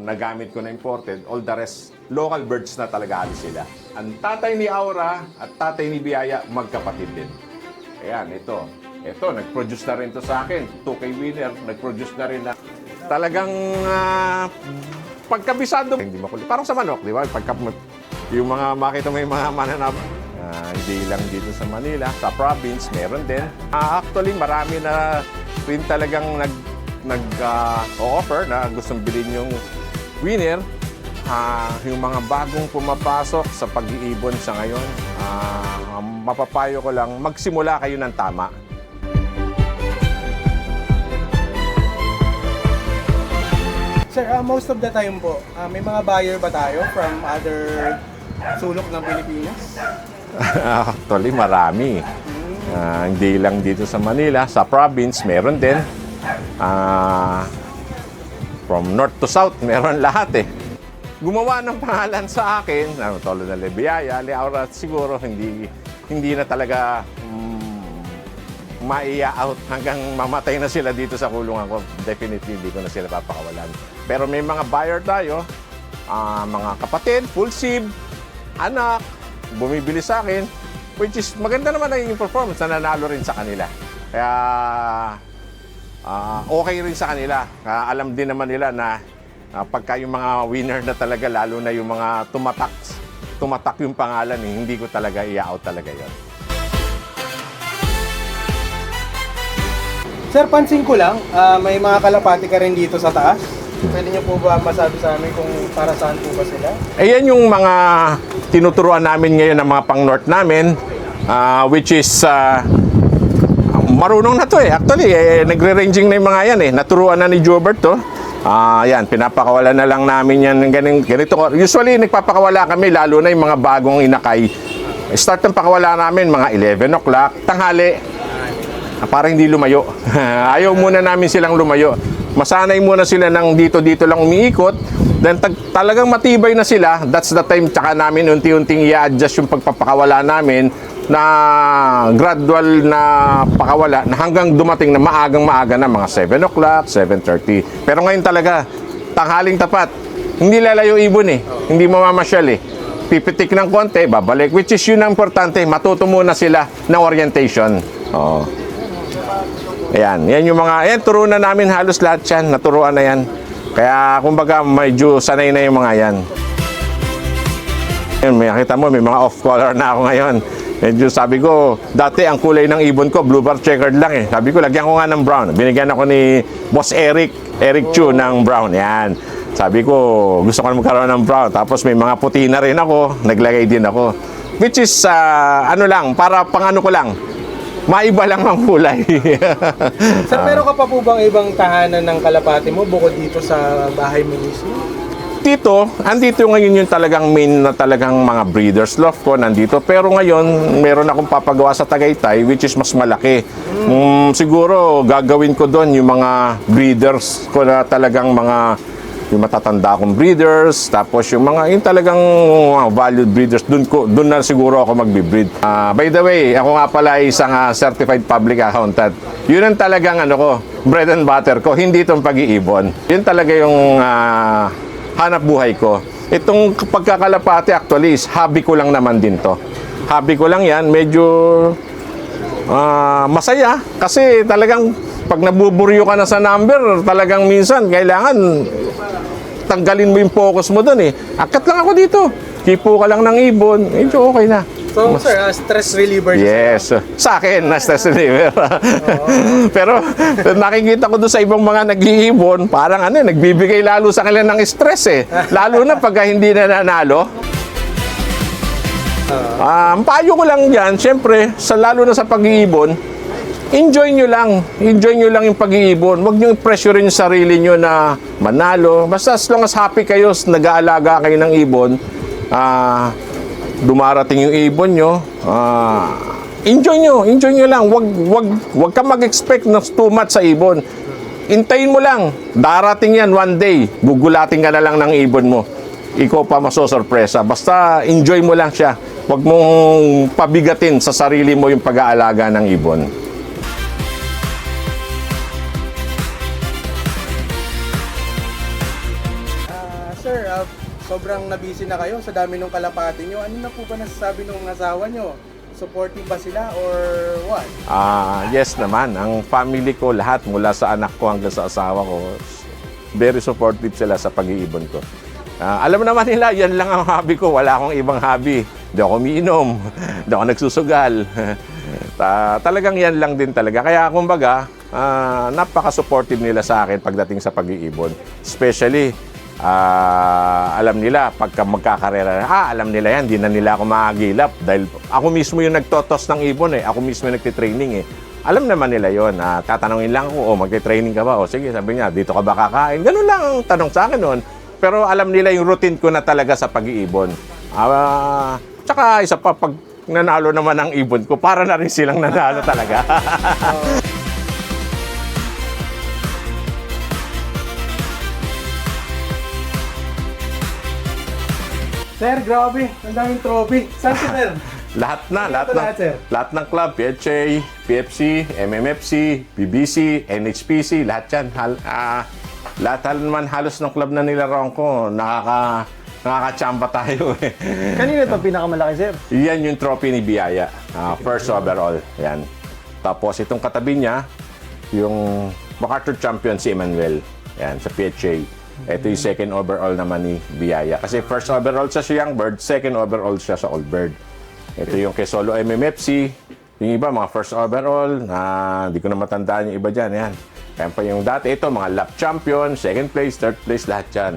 nagamit ko na imported, all the rest, local birds na talaga alis sila. Ang tatay ni Aura at tatay ni Biyaya, magkapatid din. Ayan, ito. Ito, nag-produce na rin to sa akin. 2K winner, nag-produce na rin na. Talagang pagkabisado. Hindi makulit. Parang sa manok, di ba? Yung mga makita mo yung mga mananap. Hindi lang dito sa Manila, sa province, meron din. Actually, marami na rin talagang nag-offer na gustong bilhin yung winner. Yung mga bagong pumapasok sa pag-iibon sa ngayon, mapapayo ko lang, magsimula kayo ng tama. Sir, most of the time po, may mga buyer ba tayo from other sulok ng Pilipinas? Actually, marami. Hindi lang dito sa Manila, sa province, meron din. From north to south, meron lahat eh. Gumawa ng pangalan sa akin, tulad na Biyaya, Aura, siguro hindi na talaga maia-out hanggang mamatay na sila dito sa kulungan ko. Definitely, hindi ko na sila papakawalan. Pero may mga buyer tayo, mga kapatid, full sib, anak, bumibili sa akin, which is maganda naman ang performance, na nanalo rin sa kanila. Kaya okay rin sa kanila. Alam din naman nila na pagka yung mga winner na talaga, lalo na yung mga tumatak yung pangalan, hindi ko talaga i-out talaga yun. Sir, pansin ko lang, may mga kalapati ka rin dito sa taas. Pwede niyo po ba masabi sa amin kung para saan po ba sila? Ayan yung mga tinuturuan namin ngayon ng mga pang-north namin, which is marunong na to eh. Actually, nagre-ranging na yung mga yan eh. Naturuan na ni Jobert to. Yan, pinapakawala na lang namin yan. Ganito. Usually, nagpapakawala kami, lalo na yung mga bagong inakay. Start ng pakawala namin, mga 11 o'clock, tanghali. Para hindi lumayo. Ayaw muna namin silang lumayo. Masanay muna sila ng dito-dito lang umiikot. Then talagang matibay na sila. That's the time tsaka namin unti-unting i-adjust yung pagpapakawala namin na gradual na pakawala na hanggang dumating na maagang-maaga na mga 7 o'clock, 7:30. Pero ngayon talaga, tanghaling tapat. Hindi lalayo ibon eh. Hindi mamamasyal eh. Pipitik ng konti, babalik. Which is yun ang importante. Matuto muna sila ng orientation. Oo. Ayan, yan yung mga, ayan, turo na namin halos lahat yan, naturuan na yan. Kaya, kumbaga, medyo sanay na yung mga yan. Ayan, makita mo, may mga off-color na ako ngayon. Medyo sabi ko, dati ang kulay ng ibon ko, blue bar checkered lang eh. Sabi ko, lagyan ko nga ng brown. Binigyan ako ni Boss Eric Chu ng brown. Yan. Sabi ko, gusto ko na magkaroon ng brown. Tapos may mga puti na rin ako, naglagay din ako. Which is, ano lang, para pang ano ko lang, maiba lang ang kulay. Sir, meron ka pa po bang ibang tahanan ng kalapati mo bukod dito sa bahay mo mismo? Dito, andito ngayon yung talagang main na talagang mga breeders loft ko nandito. Pero ngayon, meron akong papagawa sa Tagaytay which is mas malaki. Siguro gagawin ko doon yung mga breeders ko na talagang mga yung matatanda akong breeders, tapos yung mga yung talagang valued breeders, doon na siguro ako magbi-breed. By the way, ako nga pala isang certified public accountant. Yun ang talagang ano ko, bread and butter ko, hindi itong pag-iibon. Yun talaga yung hanap buhay ko. Itong pagkakalapati actually is hobby ko lang naman din to. Hobby ko lang yan, medyo masaya kasi talagang pag nabuburyo ka na sa number, talagang minsan kailangan tanggalin mo yung focus mo doon eh. Akat lang ako dito. Kipo ka lang ng ibon. Medyo okay na. So, sir, stress reliever. Yes. Sa akin, na stress reliever. Pero nakikita ko doon sa ibang mga nag-iibon, parang ano, nagbibigay lalo sa kanila ng stress eh. Lalo na pag hindi na nanalo. Payo ko lang dyan, syempre, lalo na sa pag-iibon, enjoy nyo lang. Enjoy nyo lang yung pag-iibon. Huwag nyo i-pressure yung sarili nyo na manalo. Basta as long as happy kayo, nag-aalaga kayo ng ibon, dumarating yung ibon nyo, enjoy nyo lang. Huwag ka mag-expect na too much sa ibon. Intayin mo lang. Darating yan one day. Gugulating ka na lang ng ibon mo. Ikaw pa masosorpresa. Basta enjoy mo lang siya. Huwag mong pabigatin sa sarili mo yung pag-aalaga ng ibon. Sir, sobrang nabisi na kayo sa dami ng kalapati nyo. Ano na po ba nasasabi ng asawa nyo? Supportive ba sila or what? Yes naman, ang family ko lahat mula sa anak ko hanggang sa asawa ko, very supportive sila sa pag-iibon ko. Alam naman nila, yan lang ang hobby ko. Wala akong ibang hobby. Hindi ako umiinom, hindi ako nagsusugal. Talagang yan lang din talaga. Kaya kumbaga, napaka-supportive nila sa akin pagdating sa pag-iibon. Especially, alam nila, pagka magkakarera, alam nila yan, di na nila ako makagilap. Dahil ako mismo yung nagtotos ng ibon eh. Ako mismo yung nagtitraining eh. Alam naman nila yon. Tatanungin lang ako, magti-training ka ba? O sige, sabi niya, dito ka ba kakain? Ganun lang ang tanong sa akin noon. Pero alam nila yung routine ko na talaga sa pag-iibon. Tsaka isa pa, pag nanalo naman ang ibon ko, para na rin silang nanalo talaga. Sir, grabe. Ang daming trophy. Saan si Sir? Lahat na, sir? lahat ng club, PHA, PFC, MMFC, BBC, NHPC, lahat yan. Lahat naman halos ng club na nilaroon ko, nakaka-chamba tayo eh. Kanina ito pinakamalaki, sir? Yan yung trophy ni Biyaya, first overall. Yan. Tapos itong katabi niya, yung MacArthur champion si Emmanuel. Yan, sa PHA. Ito yung second overall naman ni Biyaya. Kasi first overall siya sa Young Bird, second overall siya sa Old Bird. Ito yung kay Solo MMFC. Yung iba, mga first overall. Hindi ko na matandaan yung iba dyan. Yan. Kaya pa yung dati, ito, mga lap champion, second place, third place, lahat dyan.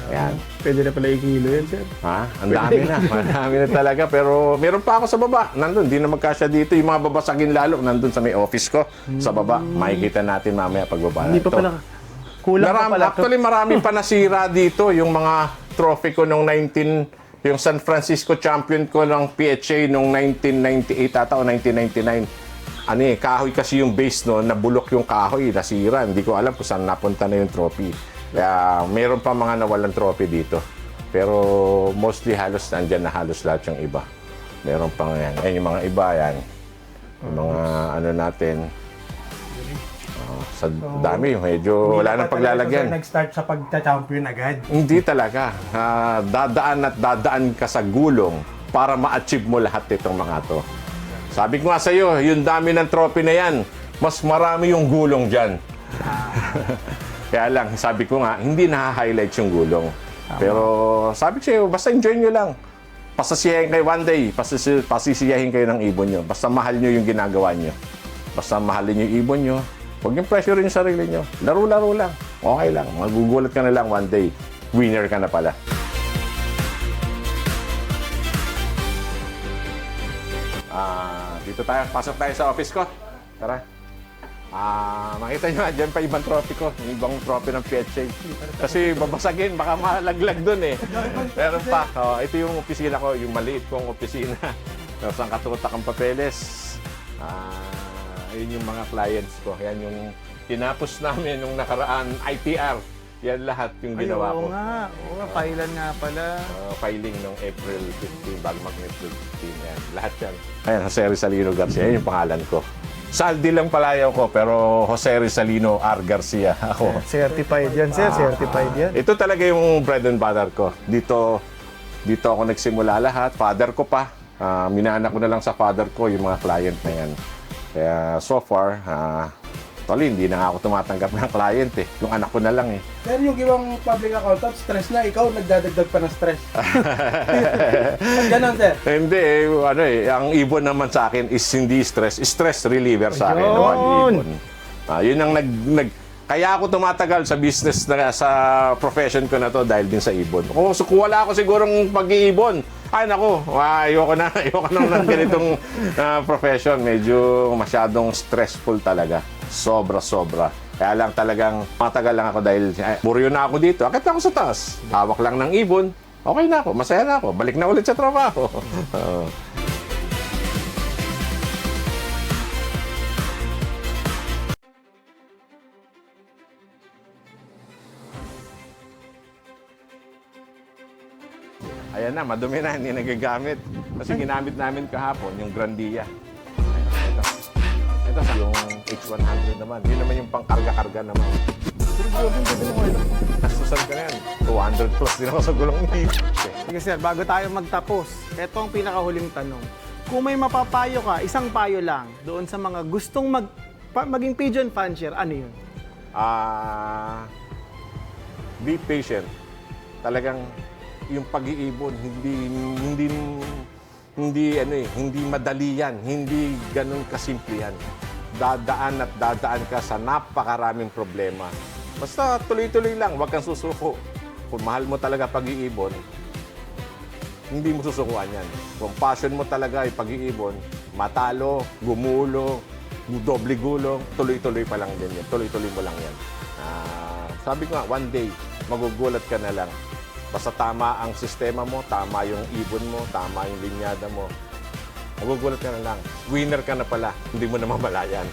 Ayan. Pwede na pala ikilo yan, sir. Ang dami na. Marami na talaga. Pero meron pa ako sa baba. Nandun, di na magkasya dito. Yung mga babasagin lalo, nandun sa may office ko. Sa baba. Makikita natin mamaya pagbaba na Hindi pa ito. pala. Kulang pa pala. Actually, marami pa nasira dito. Yung mga trophy ko nung yung San Francisco champion ko ng PHA nung 1998 ata o 1999. Kahoy kasi yung base no, nabulok yung kahoy, nasira. Hindi ko alam kung saan napunta na yung trophy. Kaya meron pa mga nawalan trophy dito. Pero mostly halos nandyan na halos lahat yung iba. Meron pa nga yan. Ayan yung mga iba yan. Yung mga ano natin. Sa dami, medyo wala nang paglalagyan. Nag-start sa pagta-champion agad. Hindi talaga. Dadaan ka sa gulong para ma-achieve mo lahat itong mga to. Sabi ko nga sa iyo, yung dami ng trophy na yan, mas marami yung gulong dyan. Kaya lang, sabi ko nga, hindi na-highlight yung gulong. Pero sabi ko sa iyo, basta enjoy nyo lang. Pasasiyahin kayo one day, pasisiyahin kayo ng ibon nyo. Basta mahal nyo yung ginagawa nyo. Basta mahalin yung ibon nyo. Huwag yung pressure yung sarili nyo. Laro-laro lang. Okay lang. Magugulat ka na lang one day. Winner ka na pala. Dito tayo. Pasok tayo sa office ko. Tara. Makita nyo, dyan pa ibang trophy ko. Yung ibang trophy ng PHA. Kasi babasagin, baka malaglag dun eh. Pero pa, ito yung opisina ko, yung maliit kong opisina. Saan katutak ang papeles. Yun yung mga clients ko. Yan yung tinapos namin nung nakaraan ITR. Yan lahat yung ginawa ko. Oo nga, filean nga pala. Filing nung April 15, bago mag-April 15. Yan. Lahat yan. Ayan, Jose Rizalino Garcia. Yan yung pangalan ko. Saldi lang palayaw ko, pero Jose Rizalino R. Garcia ako. Certified yan, sir. Certified yan. Ito talaga yung bread and butter ko. Dito ako nagsimula lahat. Father ko pa. Minana ko na lang sa father ko yung mga client na yan. Kaya so far, hindi na ako tumatanggap ng client eh. Yung anak ko na lang eh. Pero yung ibang public accountant, stress na. Ikaw, nagdadagdag pa ng stress. Ganon, sir. Hindi ang ibon naman sa akin is hindi stress. Stress reliever sa akin. Ayun. Naman yung ibon. Yun ang kaya ako tumatagal sa business sa profession ko na to dahil din sa ibon. Kung wala ako sigurong pag-iibon, ayoko na ng ganitong profession. Medyo masyadong stressful talaga. Sobra. Kaya lang talagang matagal lang ako dahil buryo na ako dito. Akit ako sa taas. Hawak lang ng ibon. Okay na ako. Masaya na ako. Balik na ulit sa trabaho. Ayan na, madumi na, hindi nagagamit. Kasi ginamit namin kahapon, yung Grandia. Ito yung H100 naman. Yun naman yung pangkarga-karga naman. Nasusan ka na yan. 200 plus din ako sa gulong ni Sige sir, bago tayo magtapos, ito ang pinakahuling tanong. Kung may mapapayo ka, isang payo lang, doon sa mga gustong maging pigeon fancier, ano yun? Be patient. Talagang yung pag-iibon, hindi madali yan. Hindi ganun kasimple yan. Dadaan at dadaan ka sa napakaraming problema. Basta tuloy-tuloy lang, huwag kang susuko. Kung mahal mo talaga pag-iibon, hindi mo susukuan yan. Kung passion mo talaga ay pag-iibon, matalo, gumulo, doble gulong, tuloy-tuloy pa lang din yan. Tuloy-tuloy mo lang yan. Sabi ko nga, one day, magugulat ka na lang. Basta tama ang sistema mo, tama yung ibon mo, tama yung linyada mo. Magugulat ka na lang. Winner ka na pala, hindi mo na mamalayan.